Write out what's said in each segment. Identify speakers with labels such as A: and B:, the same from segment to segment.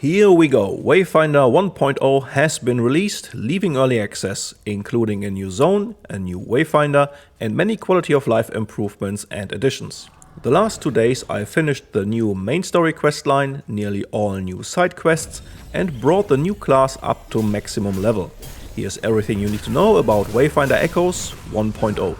A: Here we go, Wayfinder 1.0 has been released, leaving early access, including a new zone, a new Wayfinder, and many quality of life improvements and additions. The last 2 days I finished the new main story questline, nearly all new side quests, and brought the new class up to maximum level. Here's everything you need to know about Wayfinder Echoes 1.0.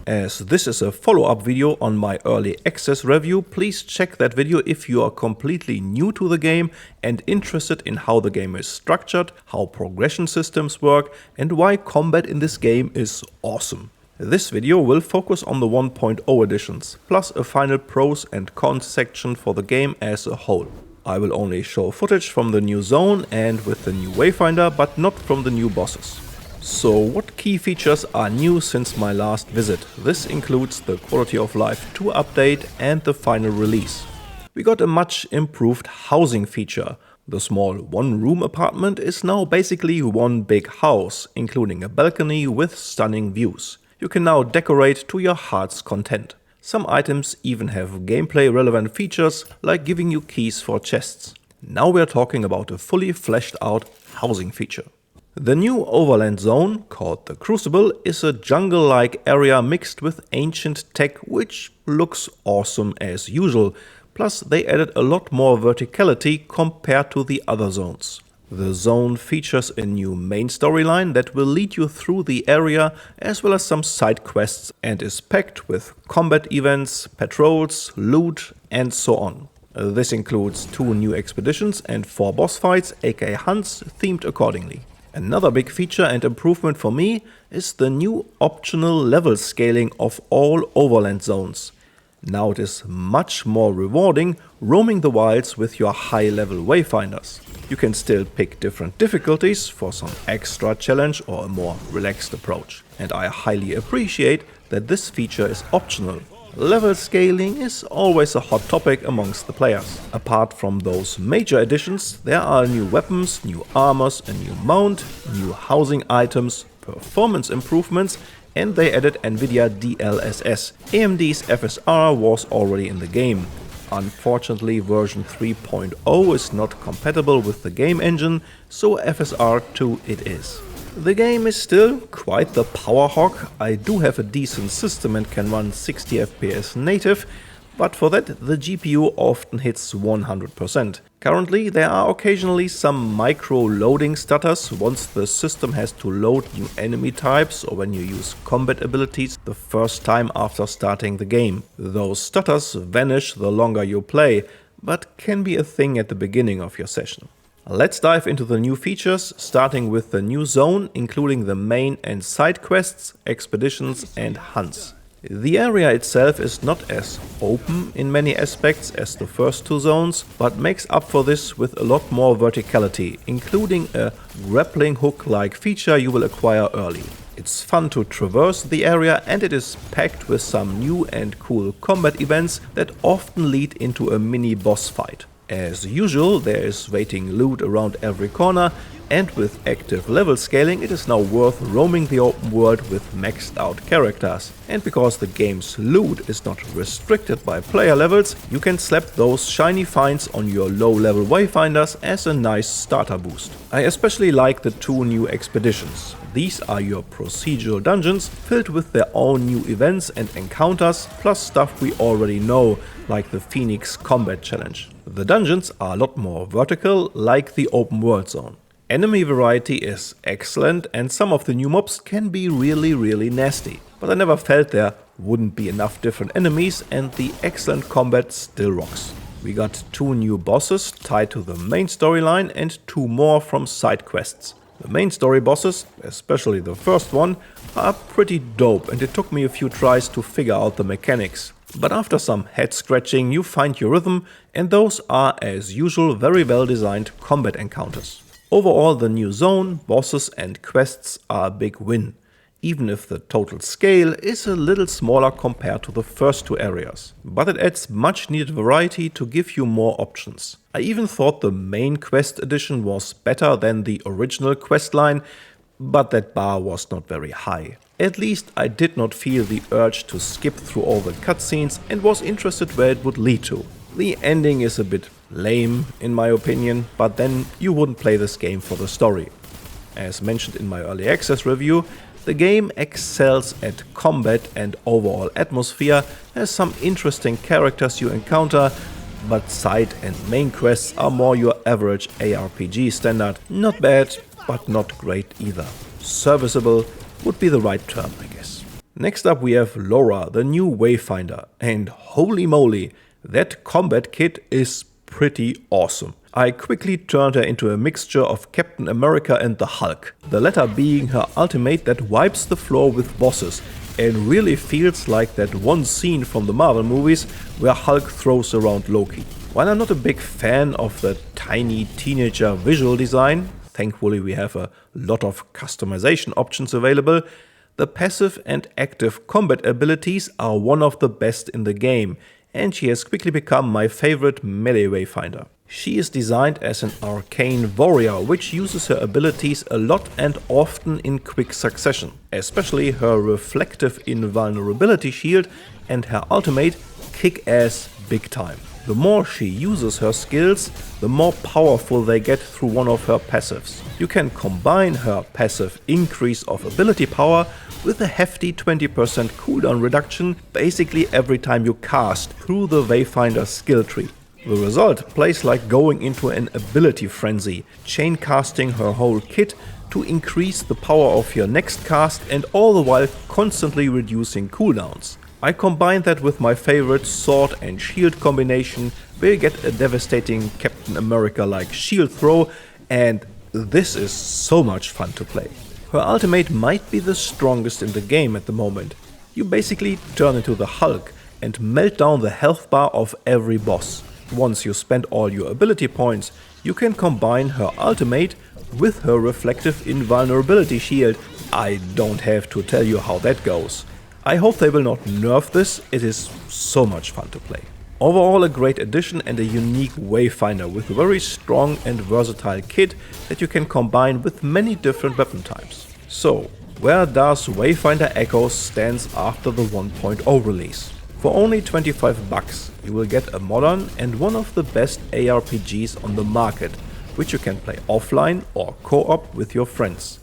A: As this is a follow-up video on my early access review, please check that video if you are completely new to the game and interested in how the game is structured, how progression systems work, and why combat in this game is awesome. This video will focus on the 1.0 editions, plus a final pros and cons section for the game as a whole. I will only show footage from the new zone and with the new Wayfinder, but not from the new bosses. So what key features are new since my last visit? This includes the Quality of Life 2 update and the final release. We got a much improved housing feature. The small one-room apartment is now basically one big house, including a balcony with stunning views. You can now decorate to your heart's content. Some items even have gameplay relevant features, like giving you keys for chests. Now we are talking about a fully fleshed out housing feature. The new overland zone, called the Crucible, is a jungle-like area mixed with ancient tech, which looks awesome as usual. Plus they added a lot more verticality compared to the other zones. The zone features a new main storyline that will lead you through the area, as well as some side quests, and is packed with combat events, patrols, loot, and so on. This includes 2 new expeditions and 4 boss fights, aka hunts, themed accordingly. Another big feature and improvement for me is the new optional level scaling of all overland zones. Now it is much more rewarding roaming the wilds with your high-level Wayfinders. You can still pick different difficulties for some extra challenge or a more relaxed approach. And I highly appreciate that this feature is optional. Level scaling is always a hot topic amongst the players. Apart from those major additions, there are new weapons, new armors, a new mount, new housing items, performance improvements, and they added Nvidia DLSS. AMD's FSR was already in the game. Unfortunately, version 3.0 is not compatible with the game engine, so FSR 2 it is. The game is still quite the power hog. I do have a decent system and can run 60 FPS native, but for that the GPU often hits 100%. Currently there are occasionally some micro loading stutters once the system has to load new enemy types or when you use combat abilities the first time after starting the game. Those stutters vanish the longer you play, but can be a thing at the beginning of your session. Let's dive into the new features, starting with the new zone, including the main and side quests, expeditions and hunts. The area itself is not as open in many aspects as the first 2 zones, but makes up for this with a lot more verticality, including a grappling hook-like feature you will acquire early. It's fun to traverse the area and it is packed with some new and cool combat events that often lead into a mini boss fight. As usual, there is waiting loot around every corner, and with active level scaling it is now worth roaming the open world with maxed out characters. And because the game's loot is not restricted by player levels, you can slap those shiny finds on your low level Wayfinders as a nice starter boost. I especially like the 2 new expeditions. These are your procedural dungeons filled with their own new events and encounters, plus stuff we already know, like the Phoenix Combat Challenge. The dungeons are a lot more vertical, like the open world zone. Enemy variety is excellent and some of the new mobs can be really nasty. But I never felt there wouldn't be enough different enemies and the excellent combat still rocks. We got 2 new bosses tied to the main storyline and 2 more from side quests. The main story bosses, especially the first one, are pretty dope and it took me a few tries to figure out the mechanics. But after some head scratching you find your rhythm, and those are as usual very well designed combat encounters. Overall the new zone, bosses and quests are a big win, even if the total scale is a little smaller compared to the first 2 areas. But it adds much needed variety to give you more options. I even thought the main quest edition was better than the original questline, but that bar was not very high. At least I did not feel the urge to skip through all the cutscenes and was interested where it would lead to. The ending is a bit lame in my opinion, but then you wouldn't play this game for the story. As mentioned in my early access review, the game excels at combat and overall atmosphere, has some interesting characters you encounter, but side and main quests are more your average ARPG standard. Not bad, but not great either. Serviceable would be the right term, I guess. Next up we have Laura, the new Wayfinder, and holy moly, that combat kit is pretty awesome. I quickly turned her into a mixture of Captain America and the Hulk, the latter being her ultimate that wipes the floor with bosses and really feels like that one scene from the Marvel movies where Hulk throws around Loki. While I'm not a big fan of the tiny teenager visual design, thankfully we have a lot of customization options available, the passive and active combat abilities are one of the best in the game, and she has quickly become my favorite melee Wayfinder. She is designed as an arcane warrior, which uses her abilities a lot and often in quick succession. Especially her reflective invulnerability shield and her ultimate kick ass big time. The more she uses her skills, the more powerful they get through one of her passives. You can combine her passive increase of ability power with a hefty 20% cooldown reduction basically every time you cast through the Wayfinder skill tree. The result plays like going into an ability frenzy, chain casting her whole kit to increase the power of your next cast and all the while constantly reducing cooldowns. I combine that with my favorite sword and shield combination where you get a devastating Captain America-like shield throw, and this is so much fun to play. Her ultimate might be the strongest in the game at the moment. You basically turn into the Hulk and melt down the health bar of every boss. Once you spend all your ability points, you can combine her ultimate with her reflective invulnerability shield. I don't have to tell you how that goes. I hope they will not nerf this, it is so much fun to play. Overall a great addition and a unique Wayfinder with a very strong and versatile kit that you can combine with many different weapon types. So, where does Wayfinder Echoes stand after the 1.0 release? For only 25 bucks, you will get a modern and one of the best ARPGs on the market, which you can play offline or co-op with your friends.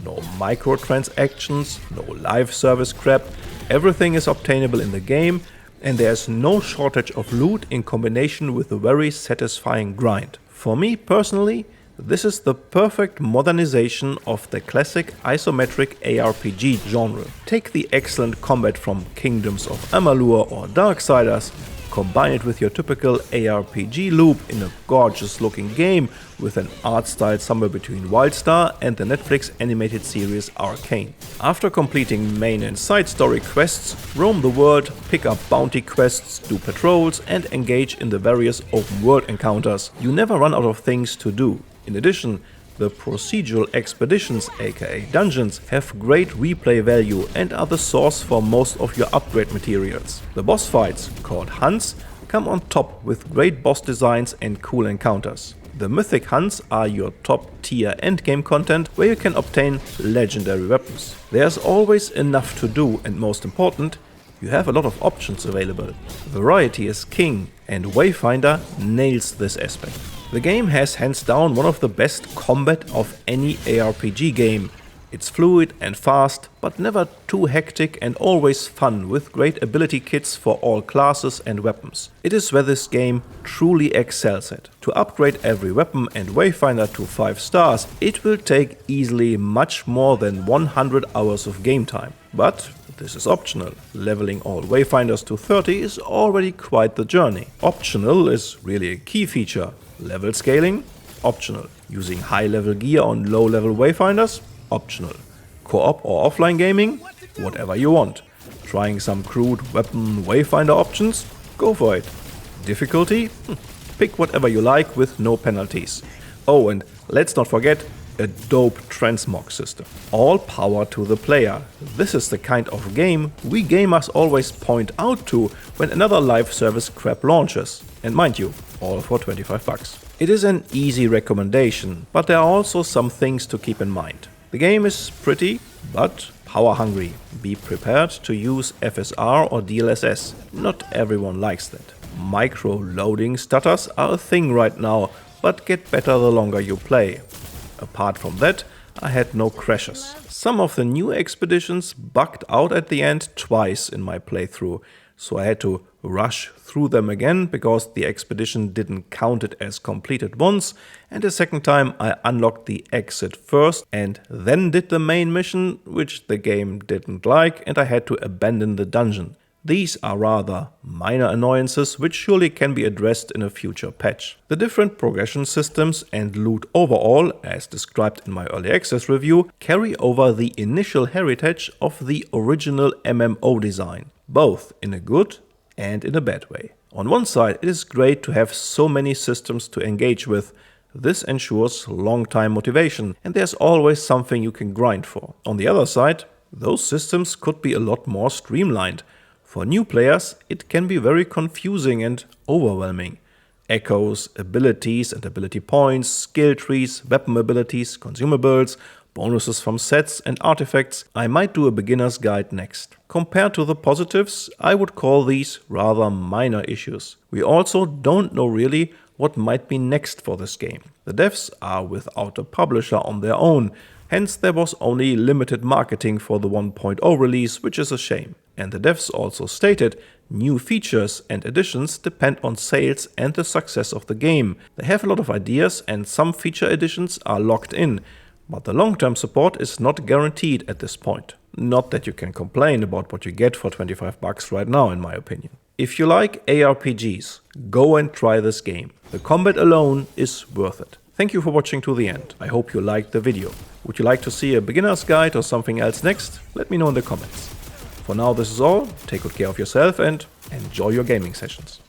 A: No microtransactions, no live service crap, everything is obtainable in the game, and there's no shortage of loot in combination with a very satisfying grind. For me personally, this is the perfect modernization of the classic isometric ARPG genre. Take the excellent combat from Kingdoms of Amalur or Darksiders, combine it with your typical ARPG loop in a gorgeous looking game with an art style somewhere between Wildstar and the Netflix animated series Arcane. After completing main and side story quests, roam the world, pick up bounty quests, do patrols and engage in the various open world encounters. You never run out of things to do. In addition, the procedural expeditions, aka dungeons, have great replay value and are the source for most of your upgrade materials. The boss fights, called hunts, come on top with great boss designs and cool encounters. The mythic hunts are your top tier endgame content where you can obtain legendary weapons. There's always enough to do and most important, you have a lot of options available. Variety is king and Wayfinder nails this aspect. The game has hands down one of the best combat of any ARPG game. It's fluid and fast, but never too hectic and always fun with great ability kits for all classes and weapons. It is where this game truly excels at. To upgrade every weapon and Wayfinder to 5 stars, it will take easily much more than 100 hours of game time. But this is optional. Leveling all Wayfinders to 30 is already quite the journey. Optional is really a key feature. Level scaling? Optional. Using high level gear on low level Wayfinders? Optional. Co-op or offline gaming? Whatever you want. Trying some crude weapon Wayfinder options? Go for it. Difficulty? Pick whatever you like with no penalties. Oh, and let's not forget a dope transmog system. All power to the player. This is the kind of game we gamers always point out to when another live service crap launches. And mind you, all for 25 bucks. It is an easy recommendation, but there are also some things to keep in mind. The game is pretty, but power hungry. Be prepared to use FSR or DLSS. Not everyone likes that. Micro-loading stutters are a thing right now, but get better the longer you play. Apart from that, I had no crashes. Some of the new expeditions bugged out at the end twice in my playthrough, so I had to rush through them again because the expedition didn't count it as completed once, and the second time I unlocked the exit first and then did the main mission, which the game didn't like, and I had to abandon the dungeon. These are rather minor annoyances which surely can be addressed in a future patch. The different progression systems and loot overall, as described in my early access review, carry over the initial heritage of the original MMO design, both in a good and in a bad way. On one side, it is great to have so many systems to engage with. This ensures long-time motivation, and there's always something you can grind for. On the other side, those systems could be a lot more streamlined. For new players, it can be very confusing and overwhelming. Echoes, abilities and ability points, skill trees, weapon abilities, consumables, bonuses from sets and artifacts. I might do a beginner's guide next. Compared to the positives, I would call these rather minor issues. We also don't know really what might be next for this game. The devs are without a publisher on their own, hence there was only limited marketing for the 1.0 release, which is a shame. And the devs also stated new features and additions depend on sales and the success of the game. They have a lot of ideas and some feature additions are locked in, but the long-term support is not guaranteed at this point. Not that you can complain about what you get for 25 bucks right now, in my opinion. If you like ARPGs, go and try this game. The combat alone is worth it. Thank you for watching to the end. I hope you liked the video. Would you like to see a beginner's guide or something else next? Let me know in the comments. For now, this is all. Take good care of yourself and enjoy your gaming sessions.